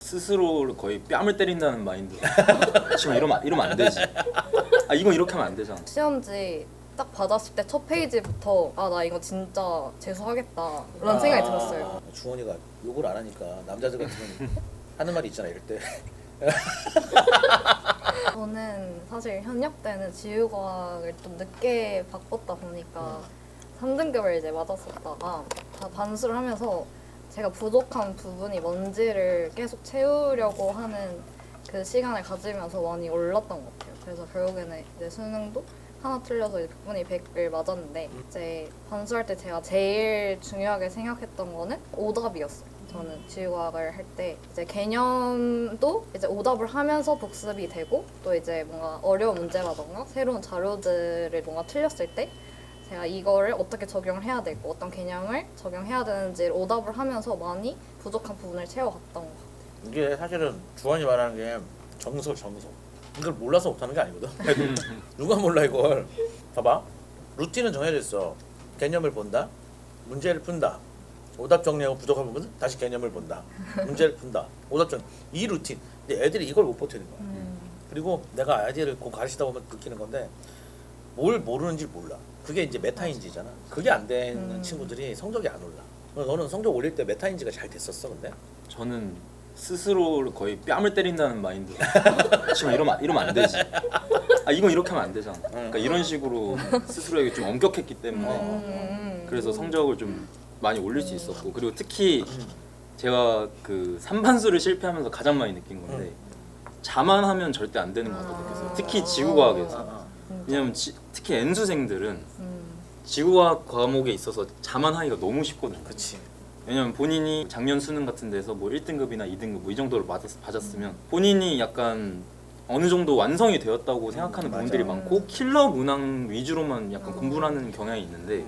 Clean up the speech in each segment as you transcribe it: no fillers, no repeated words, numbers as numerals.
스스로를 거의 뺨을 때린다는 마인드. 지금 이러면 안 되지. 이건 이렇게 하면 안 되잖아. 시험지 딱 받았을 때 첫 페이지부터 나 이거 진짜 재수하겠다 그런 생각이 들었어요. 주원이가 욕을 안 하니까 남자들 같으면 하는 말이 있잖아 이럴 때. 저는 사실 현역 때는 지우과학을 좀 늦게 바꿨다 보니까 3등급을 이제 맞았었다가 다 반수를 하면서 제가 부족한 부분이 뭔지를 계속 채우려고 하는 그 시간을 가지면서 많이 올랐던 것 같아요. 그래서 결국에는 이제 수능도 하나 틀려서 이제 100분의 100을 맞았는데 이제 반수할 때 제가 제일 중요하게 생각했던 거는 오답이었어요. 저는 지구과학을 할 때 이제 개념도 이제 오답을 하면서 복습이 되고 또 이제 뭔가 어려운 문제라던가 새로운 자료들을 뭔가 틀렸을 때 제가 이거를 어떻게 적용을 해야 되고 어떤 개념을 적용해야 되는지를 오답을 하면서 많이 부족한 부분을 채워갔던 것 같아요. 이게 사실은 주원이 말하는 게 정석. 이걸 몰라서 못하는 게 아니거든. 누가 몰라 이걸. 봐봐. 루틴은 정해져 있어. 개념을 본다. 문제를 푼다. 오답 정리하고 부족한 부분은 다시 개념을 본다. 문제를 푼다. 오답 정리. 이 루틴. 근데 애들이 이걸 못 버티는 거야. 그리고 내가 아이들을 곧 가르치다 보면 느끼는 건데 뭘 모르는지 몰라. 그게 이제 메타인지잖아. 그게 안 되는 친구들이 성적이 안 올라. 너는 성적 올릴 때 메타인지가 잘 됐었어 근데? 저는 스스로를 거의 뺨을 때린다는 마인드. 지금 이러면 안 되지. 이건 이렇게 하면 안 되잖아. 그러니까 이런 식으로 스스로에게 좀 엄격했기 때문에 그래서 성적을 좀 많이 올릴 수 있었고, 그리고 특히 제가 그 3반수를 실패하면서 가장 많이 느낀 건데 자만하면 절대 안 되는 거거든요. 그래서 특히 지구과학에서. 왜냐면 특히 N수생들은 지구과학 과목에 있어서 자만하기가 너무 쉽거든요. 그렇지. 왜냐면 본인이 작년 수능 같은 데서 뭐 1등급이나 2등급 뭐 이 정도를 맞았으면 본인이 약간 어느 정도 완성이 되었다고 생각하는 부분들이 많고 킬러 문항 위주로만 약간 공부를 하는 경향이 있는데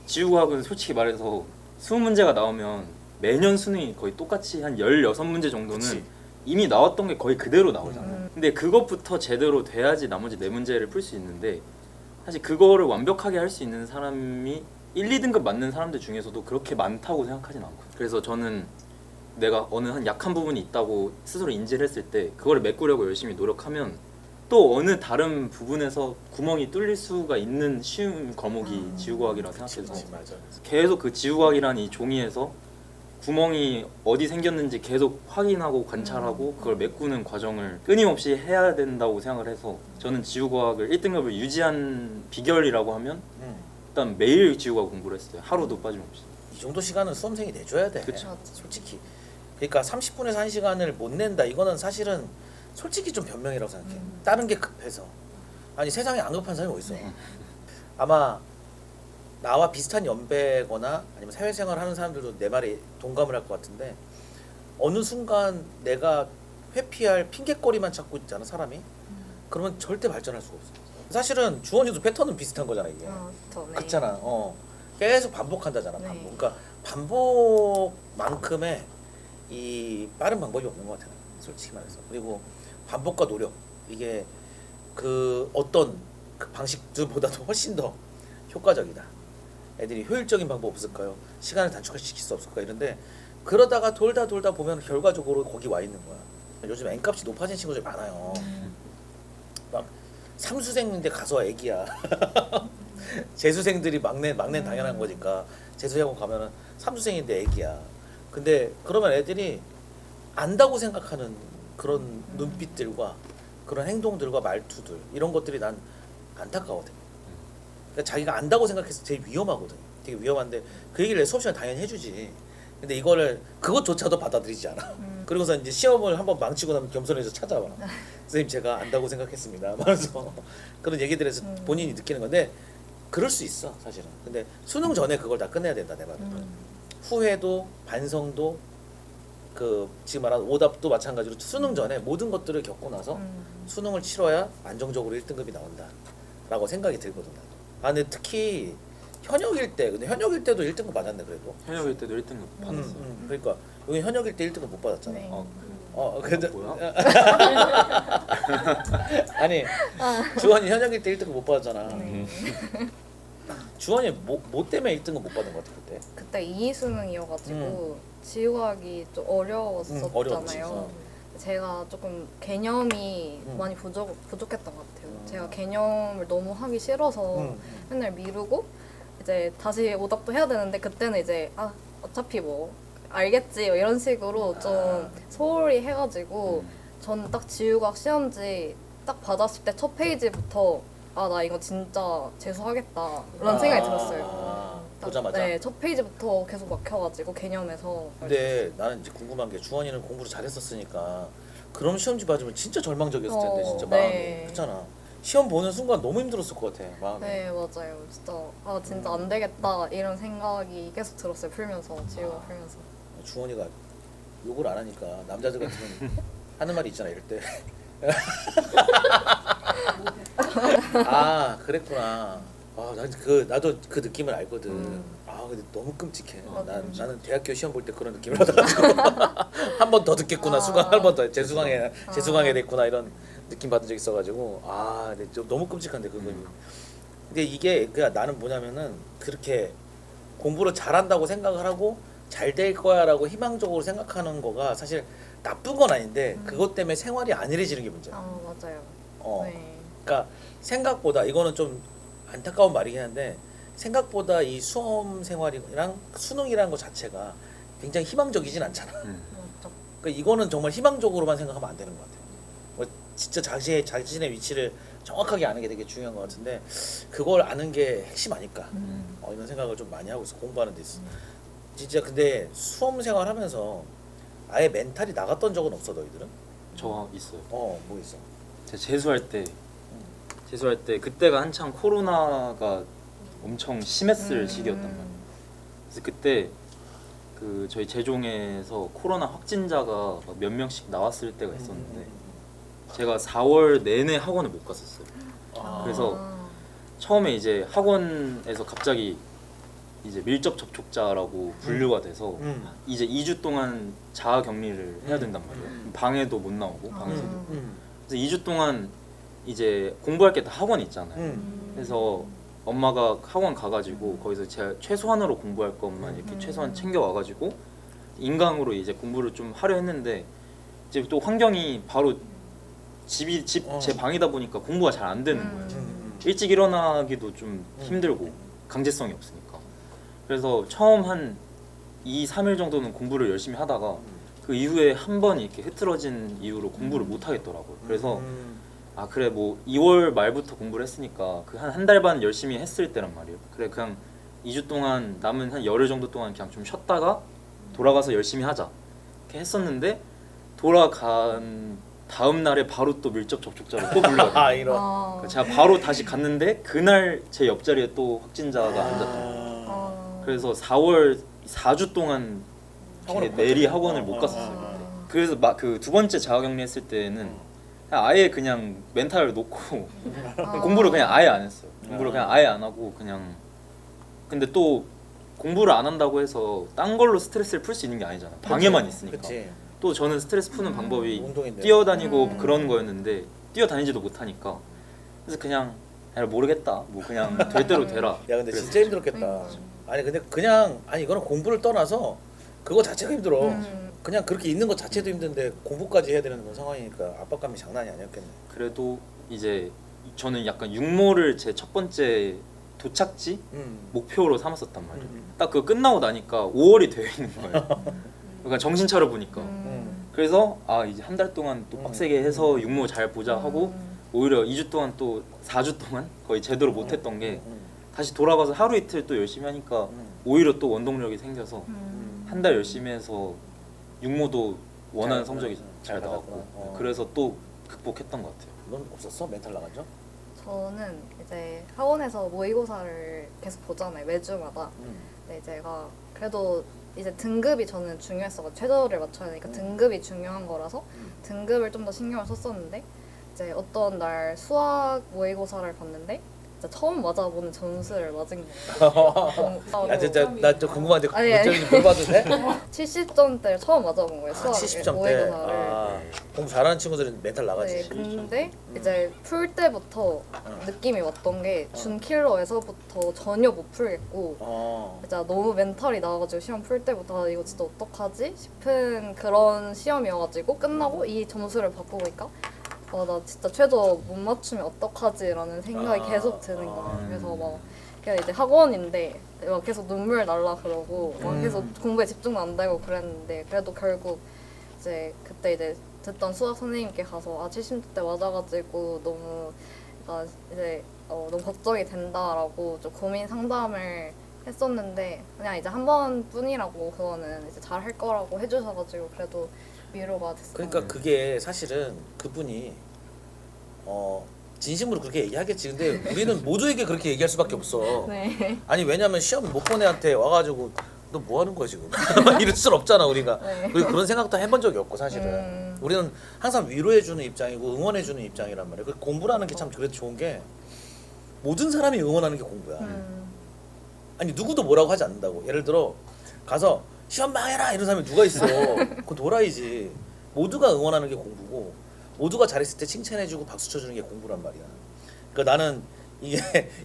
지구과학은 솔직히 말해서 20문제가 나오면 매년 수능이 거의 똑같이 한 16문제 정도는 그치. 이미 나왔던 게 거의 그대로 나오잖아요. 근데 그것부터 제대로 돼야지 나머지 4문제를 풀 수 있는데 사실 그거를 완벽하게 할 수 있는 사람이 1, 2등급 맞는 사람들 중에서도 그렇게 많다고 생각하진 않거든요. 그래서 저는 내가 어느 한 약한 부분이 있다고 스스로 인지를 했을 때 그거를 메꾸려고 열심히 노력하면 또 어느 다른 부분에서 구멍이 뚫릴 수가 있는 쉬운 과목이 지구과학이라고 생각해서 맞아. 계속 그 지구과학이라는 이 종이에서 구멍이 어디 생겼는지 계속 확인하고 관찰하고 그걸 메꾸는 과정을 끊임없이 해야 된다고 생각을 해서 저는 지구과학을 1등급을 유지한 비결이라고 하면 일단 매일 지구과학 공부를 했어요. 하루도 빠짐없이. 이 정도 시간은 수험생이 내줘야 돼. 그쵸. 솔직히. 그러니까 30분에서 1시간을 못 낸다. 이거는 사실은 솔직히 좀 변명이라고 생각해. 다른 게 급해서. 아니 세상에 안 급한 사람이 어딨어. 아마 나와 비슷한 연배거나 아니면 사회생활 하는 사람들도 내 말에 동감을 할 것 같은데 어느 순간 내가 회피할 핑계거리만 찾고 있잖아 사람이. 그러면 절대 발전할 수가 없어. 사실은 주원이도 패턴은 비슷한 거잖아 이게. 네. 그렇잖아. 계속 반복한다잖아. 네. 반복. 그러니까 반복만큼의 이 빠른 방법이 없는 것 같아. 솔직히 말해서. 그리고 반복과 노력 이게 그 어떤 그 방식들보다도 훨씬 더 효과적이다. 애들이 효율적인 방법 없을까요? 시간을 단축시킬 수 없을까? 이런데 그러다가 돌다 보면 결과적으로 거기 와 있는 거야. 요즘 N값이 높아진 친구들이 많아요. 막 삼수생인데 가서 애기야. 재수생들이 막내 당연한 거니까 재수학원 가면은 삼수생인데 애기야. 근데 그러면 애들이 안다고 생각하는 그런 눈빛들과 그런 행동들과 말투들 이런 것들이 난 안타까워요. 그러니까 자기가 안다고 생각해서 제일 위험하거든. 되게 위험한데 그 얘기를 수업 시간에 당연히 해주지. 근데 이거를 그것조차도 받아들이지 않아. 그리고서 이제 시험을 한번 망치고 나면 겸손해서 찾아와. 선생님 제가 안다고 생각했습니다. 말해서 그런 얘기들에서 본인이 느끼는 건데 그럴 수 있어 사실은. 근데 수능 전에 그걸 다 끝내야 된다 내 말은. 후회도 반성도 그 지금 말한 오답도 마찬가지로 수능 전에 모든 것들을 겪고 나서 수능을 치러야 안정적으로 1등급이 나온다라고 생각이 들거든. 근데 특히 현역일 때, 근데 현역일 때도 1등급 맞았네 그래도. 현역일 때도 1등급 받았어요. 그러니까 여기 현역일 때 1등급 못 받았잖아. 네. 근데 뭐야? 아니 주원이 현역일 때 1등급 못 받았잖아. 주원이 뭐 때문에 1등은 못 받은 것 같아 그때. 그때 2이 수능이어가지고 지우과학이 좀 어려웠었잖아요. 어려웠지. 제가 조금 개념이 많이 부족했던 것 같아요. 제가 개념을 너무 하기 싫어서 맨날 미루고 이제 다시 오답도 해야 되는데 그때는 이제 어차피 뭐 알겠지 이런 식으로 좀 소홀히 해가지고 저는 딱 지우과학 시험지 딱 받았을 때 첫 페이지부터 나 이거 진짜 재수하겠다 이런 생각이 들었어요. 딱, 보자마자. 네, 첫 페이지부터 계속 막혀가지고 개념에서. 근데 나는 이제 궁금한 게 주원이는 공부를 잘했었으니까 그럼 시험지 받으면 진짜 절망적이었을 텐데 진짜 마음이 네. 그렇잖아. 시험 보는 순간 너무 힘들었을 것 같아 마음이. 네 맞아요. 진짜 안 되겠다 이런 생각이 계속 들었어요. 풀면서 지우과학 풀면서. 주원이가 욕을 안 하니까 남자들 같으면 하는 말이 있잖아 이럴 때. 그랬구나. 나도 그 느낌을 알거든. 근데 너무 끔찍해. 나는 대학교 시험 볼 때 그런 느낌을 받아가지고 한 번 더 듣겠구나. 수강 한 번 더 재수강해야 됐구나 이런 느낌 받은 적 있어가지고 근데 좀 너무 끔찍한데 그거. 근데 이게 그냥 나는 뭐냐면은 그렇게 공부를 잘한다고 생각을 하고 잘 될 거야라고 희망적으로 생각하는 거가 사실 나쁜 건 아닌데 그것 때문에 생활이 안일해지는 게 문제야. 맞아요. 네. 그러니까 생각보다 이거는 좀 안타까운 말이긴 한데 생각보다 이 수험 생활이랑 수능이라는 것 자체가 굉장히 희망적이진 않잖아. 맞죠. 그러니까 이거는 정말 희망적으로만 생각하면 안 되는 것 같아요. 뭐 진짜 자신의 위치를 정확하게 아는 게 되게 중요한 것 같은데 그걸 아는 게 핵심 아닐까 이런 생각을 좀 많이 하고 있어. 공부하는 데 있어. 진짜 근데 수험 생활하면서 아예 멘탈이 나갔던 적은 없어 너희들은? 저 있어요. 뭐 있어? 제가 재수할 때 그때가 한창 코로나가 엄청 심했을 시기였단 말이에요. 그래서 그때 그 저희 제종에서 코로나 확진자가 몇 명씩 나왔을 때가 있었는데 제가 4월 내내 학원을 못 갔었어요. 그래서 처음에 이제 학원에서 갑자기 이제 밀접 접촉자라고 분류가 돼서 이제 2주 동안 자가 격리를 해야 된단 말이에요. 방에도 못 나오고 방에서. 그래서 2주 동안 이제 공부할 게 다 학원 있잖아요. 그래서 엄마가 학원 가가지고 거기서 제가 최소한으로 공부할 것만 이렇게 최소한 챙겨 와가지고 인강으로 이제 공부를 좀 하려 했는데 이제 또 환경이 바로 제 방이다 보니까 공부가 잘 안 되는 거예요. 일찍 일어나기도 좀 힘들고 강제성이 없으니까. 그래서 처음 한 2, 3일 정도는 공부를 열심히 하다가 그 이후에 한 번 이렇게 흐트러진 이후로 공부를 못 하겠더라고요. 그래서 그래 뭐 2월 말부터 공부를 했으니까 그 한 달 반 열심히 했을 때란 말이에요. 그래 그냥 2주 동안 남은 한 열흘 정도 동안 그냥 좀 쉬었다가 돌아가서 열심히 하자 이렇게 했었는데 돌아간 다음 날에 바로 또 밀접 접촉자로 또 불러요. 이런. 그러니까 제가 바로 다시 갔는데 그날 제 옆자리에 또 확진자가 앉았다. 그래서 4월 4주 동안 내리 학원을 못 갔었어요. 그래서 그 두 번째 자가격리 했을 때는 아예 그냥 멘탈을 놓고 공부를 그냥 아예 안 했어요. 공부를 그냥 아예 안 하고 그냥. 근데 또 공부를 안 한다고 해서 딴 걸로 스트레스를 풀 수 있는 게 아니잖아. 방에만 있으니까. 그치. 또 저는 스트레스 푸는 방법이 운동인데. 뛰어다니고 그런 거였는데 뛰어다니지도 못하니까 그래서 그냥 모르겠다. 뭐 그냥 될 대로 되라. 야 근데 진짜 힘들었겠다. 아니 근데 그냥 이거는 공부를 떠나서 그거 자체가 힘들어. 그냥 그렇게 있는 것 자체도 힘든데 공부까지 해야 되는 건 상황이니까 압박감이 장난이 아니었겠네. 그래도 이제 저는 약간 육모를 제 첫 번째 도착지 목표로 삼았었단 말이에요. 딱 그거 끝나고 나니까 5월이 되어 있는 거예요. 그러니까 정신 차려 보니까. 그래서 이제 한 달 동안 또 빡세게 해서 육모 잘 보자 하고 오히려 2주 동안 또 4주 동안 거의 제대로 못했던 게 다시 돌아가서 하루 이틀 또 열심히 하니까 오히려 또 원동력이 생겨서 한 달 열심히 해서 육모도 원하는 성적이 잘 나왔고 그래서 또 극복했던 것 같아요. 넌 없었어? 멘탈 나간 적? 저는 이제 학원에서 모의고사를 계속 보잖아요, 매주마다. 근데 제가 그래도 이제 등급이 저는 중요했어서 최저를 맞춰야 되니까 등급이 중요한 거라서 등급을 좀 더 신경을 썼었는데 이제 어떤 날 수학 모의고사를 봤는데 진짜 처음 맞아보는 점수를 맞은 거예요. 야 진짜 나 좀 궁금한데 아니, 몇 점인지 물어봐도 돼? 70점대를 처음 맞아본 거예요. 수학 70점대. 모의고사를. 아, 공부 잘하는 친구들은 멘탈 네, 나가지. 근데 이제 풀 때부터 느낌이 왔던 게 준킬러에서부터 전혀 못 풀겠고 진짜 너무 멘탈이 나와가지고 시험 풀 때부터 아, 이거 진짜 어떡하지 싶은 그런 시험이어가지고 끝나고 이 점수를 바꾸니까 나 진짜 최저 못 맞추면 어떡하지라는 생각이 계속 드는 거예요. 그래서 막 그냥 이제 학원인데 막 계속 눈물 날라 그러고 막 계속 공부에 집중도 안 되고 그랬는데 그래도 결국 이제 그때 이제 듣던 수학 선생님께 가서 70대 맞아가지고 너무 그러니까 이제 너무 걱정이 된다라고 좀 고민 상담을 했었는데 그냥 이제 한 번뿐이라고 그거는 이제 잘 할 거라고 해주셔가지고 그래도 위로가 됐어요. 그러니까 그게 사실은 그분이 진심으로 그렇게 얘기하겠지. 근데 우리는 모두에게 그렇게 얘기할 수밖에 없어. 네. 아니 왜냐면 시험 못 본 애한테 와가지고 너 뭐 하는 거야 지금? 이럴 순 없잖아 우리가. 네. 그리고 그런 생각도 해본 적이 없고 사실은. 우리는 항상 위로해주는 입장이고 응원해주는 입장이란 말이야. 그 공부라는 게 참 그래도 좋은 게 모든 사람이 응원하는 게 공부야. 아니 누구도 뭐라고 하지 않는다고. 예를 들어 가서 시험 망해라 이런 사람이 누가 있어. 그건 도라이지. 모두가 응원하는 게 공부고 모두가 잘했을 때 칭찬해주고 박수 쳐주는 게 공부란 말이야. 그러니까 나는 이게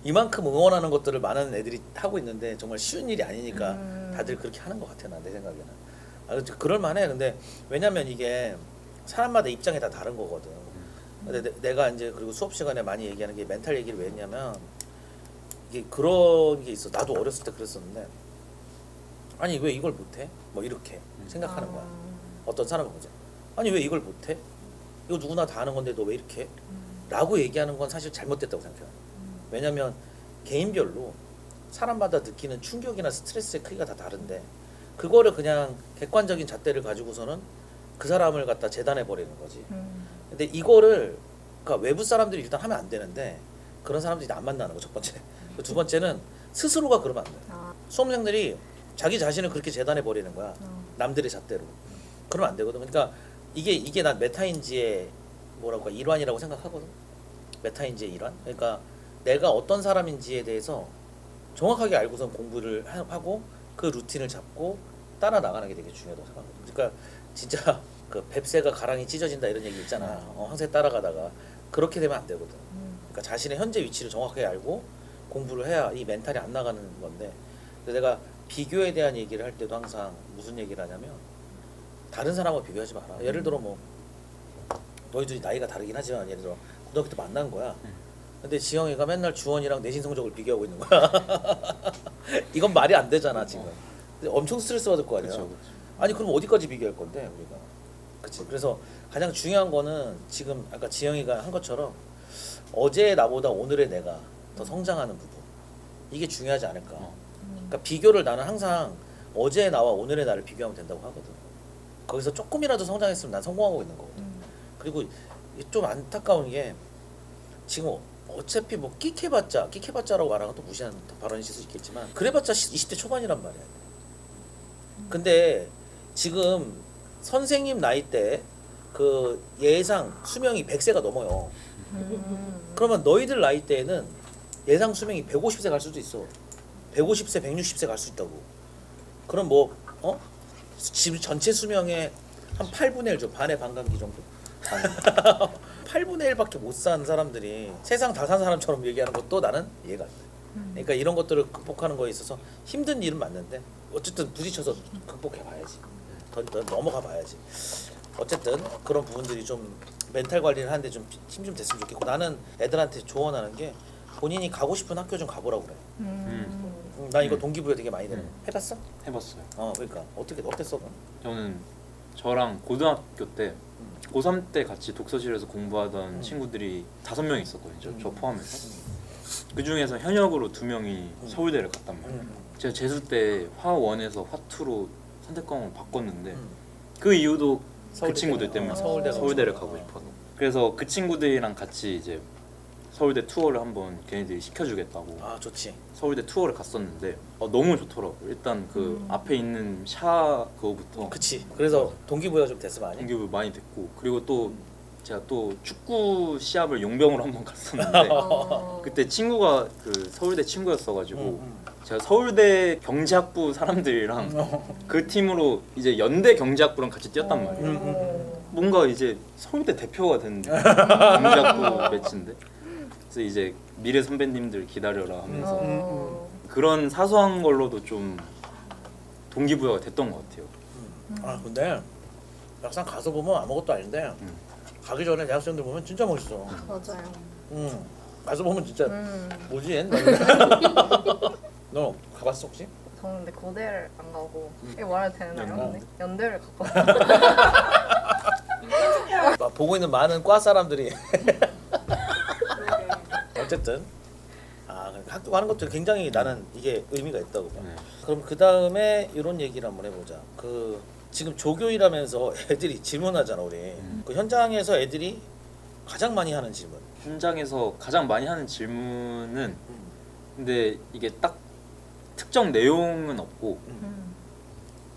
이만큼 응원하는 것들을 많은 애들이 하고 있는데 정말 쉬운 일이 아니니까 다들 그렇게 하는 것 같아. 내 생각에는. 그럴 만해. 근데 왜냐면 이게 사람마다 입장이 다 다른 거거든. 근데 내가 이제 그리고 수업 시간에 많이 얘기하는 게 멘탈 얘기를 왜 했냐면 이게 그런 게 있어. 나도 어렸을 때 그랬었는데 아니 왜 이걸 못해? 뭐 이렇게 생각하는 거야. 어떤 사람은 그러죠. 아니 왜 이걸 못해? 이거 누구나 다 하는 건데 너 왜 이렇게? 라고 얘기하는 건 사실 잘못됐다고 생각해요. 왜냐면 개인별로 사람마다 느끼는 충격이나 스트레스의 크기가 다 다른데 그거를 그냥 객관적인 잣대를 가지고서는 그 사람을 갖다 재단해 버리는 거지. 근데 이거를 그러니까 외부 사람들이 일단 하면 안 되는데 그런 사람들이 안 만나는 거 첫 번째. 두 번째는 스스로가 그러면 안 돼. 수험생들이 자기 자신을 그렇게 재단해 버리는 거야. 남들의 잣대로. 그러면 안 되거든. 그러니까 이게 난 메타인지의 뭐라고 일환이라고 생각하거든. 메타인지의 일환. 그러니까 내가 어떤 사람인지에 대해서 정확하게 알고선 공부를 하고 그 루틴을 잡고 따라 나가는 게 되게 중요하다고 생각하거든. 그러니까 진짜 그 뱁새가 가랑이 찢어진다 이런 얘기 있잖아. 항상 따라가다가 그렇게 되면 안 되거든. 그러니까 자신의 현재 위치를 정확하게 알고 공부를 해야 이 멘탈이 안 나가는 건데. 그래서 내가 비교에 대한 얘기를 할 때도 항상 무슨 얘기를 하냐면 다른 사람하고 비교하지 마라. 예를 들어 뭐 너희들이 나이가 다르긴 하지만 예를 들어 고등학교 때 만난 거야. 근데 지영이가 맨날 주원이랑 내신 성적을 비교하고 있는 거야. 이건 말이 안 되잖아 지금. 근데 엄청 스트레스 받을 거 아니야. 그쵸. 아니 그럼 어디까지 비교할 건데 우리가. 그치. 그래서 가장 중요한 거는 지금 아까 지영이가 한 것처럼 어제의 나보다 오늘의 내가 더 성장하는 부분. 이게 중요하지 않을까. 그러니까 비교를 나는 항상 어제의 나와 오늘의 나를 비교하면 된다고 하거든. 거기서 조금이라도 성장했으면 난 성공하고 있는 거거든. 그리고 이게 좀 안타까운 게 지금 어차피 뭐 끽해봤자라고 말하면 또 무시하는 발언이 있을 수 있겠지만 그래봤자 20대 초반이란 말이야. 근데 지금 선생님 나이 때 그 예상 수명이 100세가 넘어요. 그러면 너희들 나이 때에는 예상 수명이 150세 갈 수도 있어. 150세, 160세 갈 수 있다고. 그럼 뭐 지금 전체 수명의 한 8분의 1 줘. 반의 반감기 정도. 8분의 1밖에 못 산 사람들이 세상 다 산 사람처럼 얘기하는 것도 나는 이해가 안 돼. 그러니까 이런 것들을 극복하는 거에 있어서 힘든 일은 맞는데 어쨌든 부딪혀서 극복해 봐야지. 더 넘어가 봐야지. 어쨌든 그런 부분들이 좀 멘탈 관리를 하는데 좀 힘 좀 됐으면 좋겠고 나는 애들한테 조언하는 게 본인이 가고 싶은 학교 좀 가보라고 그래. 난 이거 동기부여 되게 많이 되는 거. 해봤어? 해봤어요. 그러니까 어땠어? 넌? 저는 저랑 고등학교 때 고3 때 같이 독서실에서 공부하던 친구들이 5명 있었거든요. 저 포함해서. 그 중에서 현역으로 2명이 서울대를 갔단 말이에요. 제가 재수 때 화1에서 화2로 선택과목을 바꿨는데 그 이유도 그 친구들 때문에 서울대를 가고 싶어서. 그래서 그 친구들이랑 같이 이제 서울대 투어를 한번 걔네들이 시켜주겠다고 좋지. 서울대 투어를 갔었는데 너무 좋더라고요. 일단 그 앞에 있는 샤 그거부터 그치. 그래서 동기부여 좀 됐으면 아니? 동기부여 많이 됐고 그리고 또 제가 또 축구 시합을 용병으로 한번 갔었는데 그때 친구가 그 서울대 친구였어가지고 제가 서울대 경제학부 사람들이랑 그 팀으로 이제 연대 경제학부랑 같이 뛰었단 말이에요. 뭔가 이제 서울대 대표가 된 경제학부 매치인데 그래서 이제 미래 선배님들 기다려라 하면서 그런 사소한 걸로도 좀 동기부여가 됐던 것 같아요. 아 근데 막상 가서 보면 아무것도 아닌데 가기 전에 대학생들 보면 진짜 멋있어. 맞아요. 가서 보면 진짜 뭐지? 너 가봤어 혹시? 저는 근데 고대를 안 가고 이거 말해도 되나요? 연대? 근데 연대를 갔거든요. 보고 있는 많은 과 사람들이 어쨌든 학교 가는 것도 굉장히 나는 이게 의미가 있다고 봐. 네. 그럼 그 다음에 이런 얘기를 한번 해보자. 그 지금 조교일하면서 애들이 질문하잖아 우리. 그 현장에서 애들이 가장 많이 하는 질문. 현장에서 가장 많이 하는 질문은 근데 이게 딱 특정 내용은 없고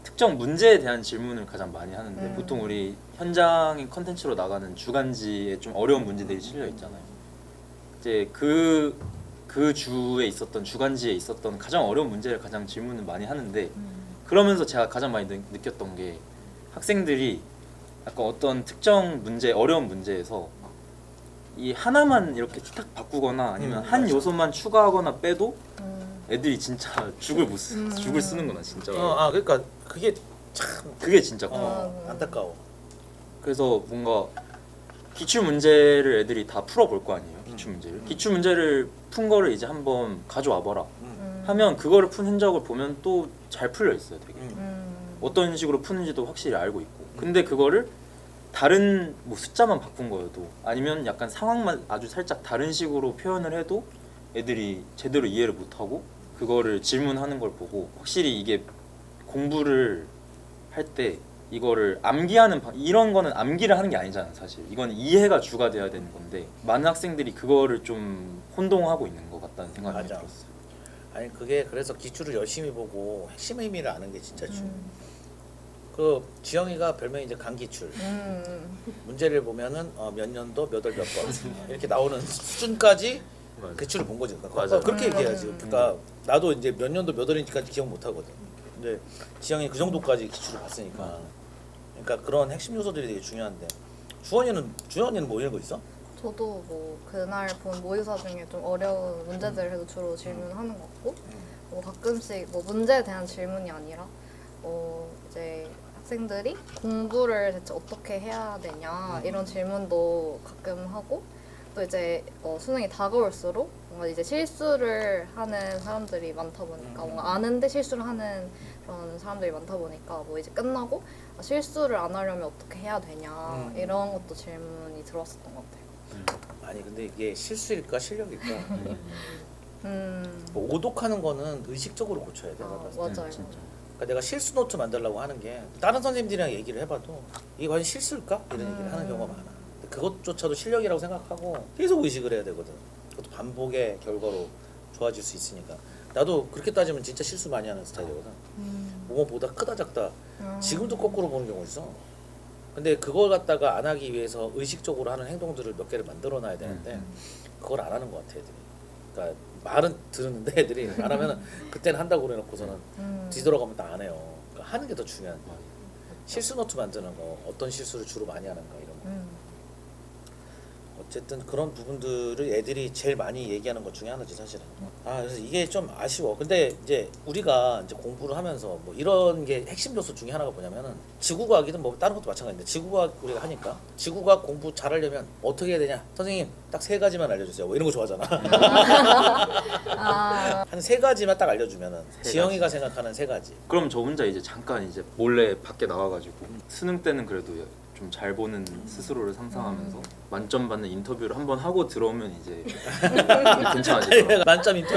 특정 문제에 대한 질문을 가장 많이 하는데 보통 우리 현장인 컨텐츠로 나가는 주간지에 좀 어려운 문제들이 실려 있잖아요. 이제 그 주에 있었던 주간지에 있었던 가장 어려운 문제를 가장 질문을 많이 하는데 그러면서 제가 가장 많이 느꼈던 게 학생들이 약간 어떤 특정 문제 어려운 문제에서 이 하나만 이렇게 딱 바꾸거나 아니면 한 요소만 추가하거나 빼도 애들이 진짜 죽을 쓰는구나 진짜. 그러니까 그게 참 그게 진짜 안타까워. 그래서 뭔가 기출 문제를 애들이 다 풀어볼 거 아니에요. 기출 문제를 푼 거를 이제 한번 가져와 봐라 하면 그거를 푼 흔적을 보면 또 잘 풀려 있어요. 되게 어떤 식으로 푸는지도 확실히 알고 있고 근데 그거를 다른 뭐 숫자만 바꾼 거여도 아니면 약간 상황만 아주 살짝 다른 식으로 표현을 해도 애들이 제대로 이해를 못하고 그거를 질문하는 걸 보고 확실히 이게 공부를 할 때 이거를 암기하는 이런 거는 암기를 하는 게 아니잖아 사실. 이건 이해가 주가 돼야 되는 건데 많은 학생들이 그거를 좀 혼동하고 있는 것 같다는 생각이 많이 맞아. 들었어요. 아니 그게 그래서 기출을 열심히 보고 핵심 의미를 아는 게 진짜 중요해. 그 지영이가 별명이 이제 강기출. 문제를 보면은 몇 년도 몇 월 몇 번 이렇게 나오는 수준까지 맞아. 기출을 본 거지. 맞아. 그렇게 얘기해야지. 그러니까 나도 이제 몇 년도 몇 월인지까지 기억 못 하거든. 근데 지영이 그 정도까지 기출을 봤으니까. 그러니까 그런 핵심 요소들이 되게 중요한데. 주원이는 뭐 이런 거 있어? 저도 뭐 그날 본 모의고사 중에 좀 어려운 문제들을 주로 질문하는 것 같고 뭐 가끔씩 뭐 문제에 대한 질문이 아니라 이제 학생들이 공부를 대체 어떻게 해야 되냐 이런 질문도 가끔 하고 또 이제 수능이 다가올수록 뭔가 이제 실수를 하는 사람들이 많다 보니까 뭔가 아는데 실수를 하는 그런 사람들이 많다 보니까 뭐 이제 끝나고 실수를 안 하려면 어떻게 해야 되냐 이런 것도 질문이 들어왔었던 것 같아요. 아니 근데 이게 실수일까 실력일까? 뭐 오독하는 거는 의식적으로 고쳐야 돼. 내가 봤을 때. 맞아요. 진짜. 그러니까 내가 실수 노트 만들려고 하는 게 다른 선생님들이랑 얘기를 해봐도 이게 과연 실수일까? 이런 얘기를 하는 경우가 많아. 근데 그것조차도 실력이라고 생각하고 계속 의식을 해야 되거든. 그것도 반복의 결과로 좋아질 수 있으니까. 나도 그렇게 따지면 진짜 실수 많이 하는 스타일이거든. 뭐뭐보다 크다 작다. 지금도 거꾸로 보는 경우 있어. 근데 그걸 갖다가 안 하기 위해서 의식적으로 하는 행동들을 몇 개를 만들어 놔야 되는데 그걸 안 하는 것 같아 애들이. 그러니까 말은 들었는데 애들이 안 하면은 그때는 한다고 그래놓고서는 뒤돌아가면 다 안 해요. 그러니까 하는 게 더 중요한 거야. 실수 노트 만드는 거, 어떤 실수를 주로 많이 하는가 이런 거. 어쨌든 그런 부분들을 애들이 제일 많이 얘기하는 것 중에 하나지 사실은. 그래서 이게 좀 아쉬워. 근데 이제 우리가 이제 공부를 하면서 뭐 이런 게 핵심 요소 중에 하나가 뭐냐면은 지구과학이든 뭐 다른 것도 마찬가지인데 지구과학 우리가 하니까 지구과학 공부 잘하려면 어떻게 해야 되냐? 선생님 딱 3가지만 알려주세요. 뭐 이런 거 좋아하잖아. 한 3가지만 딱 알려주면은 지영이가 생각하는 3가지. 그럼 저 혼자 이제 잠깐 이제 몰래 밖에 나와가지고 수능 때는 그래도 좀 잘 보는 스스로를 상상하면서 만점 받는 인터뷰를 한번 하고 들어오면 이제 괜찮아지더라고요. 만점 인터뷰